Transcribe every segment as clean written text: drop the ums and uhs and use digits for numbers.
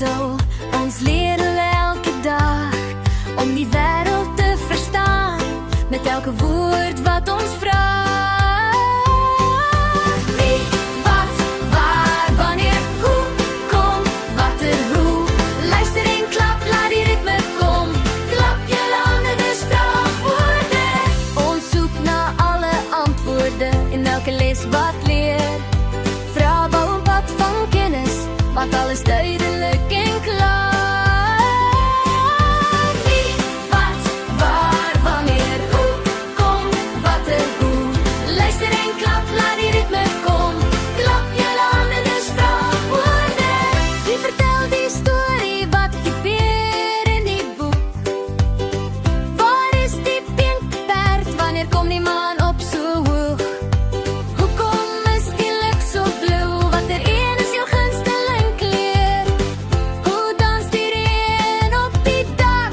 sleutel. Ons leren elke dag om die wereld te verstaan, met elke woord wat ons vraagt. Wie, wat, waar, wanneer, hoe, kom, wat er, hoe. Luister en klap, laat die ritme kom. Klap je handen, dus vraagwoorden. Ons zoekt naar alle antwoorden in elke les wat leer. Vraag bouw een pad van kennis, maakt alles duidelijk en klaar. Wie, wat, waar, wanneer, hoe, kom, wat er, hoe. Luister en klap, laat die ritme kom. Klap je handen, dus vraagwoorden. Wie vertelt die story, wat gebeurt in die boek? Waar is die pink paard, wanneer komt die man op zo hoog? Hoe kom is die lucht zo blauw, wat er een is jouw gunsteling kleur? Hoe dans die reen op die dak?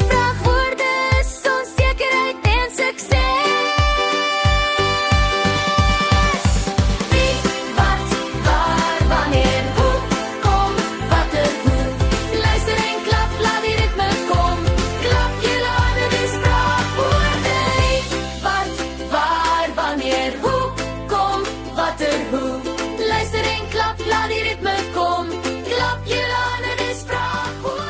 Vraagwoorden is onzekerheid en succes. Wie, wat, waar, wanneer, hoe, kom, wat er, hoe. Luister en klap, laat die ritme kom. Klap je handen, dus vraagwoorden. Wie, wat, waar, wanneer, hoe, kom, wat er, hoe. Luister en klap, laat die ritme kom. Klap je handen, dus vraagwoorden.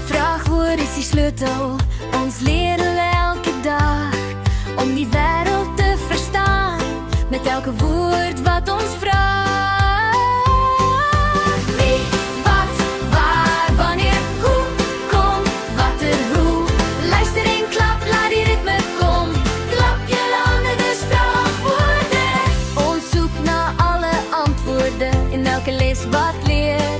Vraagwoord is die sleutel, ons leren elke dag om die wereld te verstaan, met elke woord wat ons vraagt. Wie, wat, waar, wanneer, hoe, kom, wat er, hoe. Luister en klap, laat die ritme kom. Klap je handen, dus vraagwoorden. Ons zoekt naar alle antwoorden in elke les wat leer.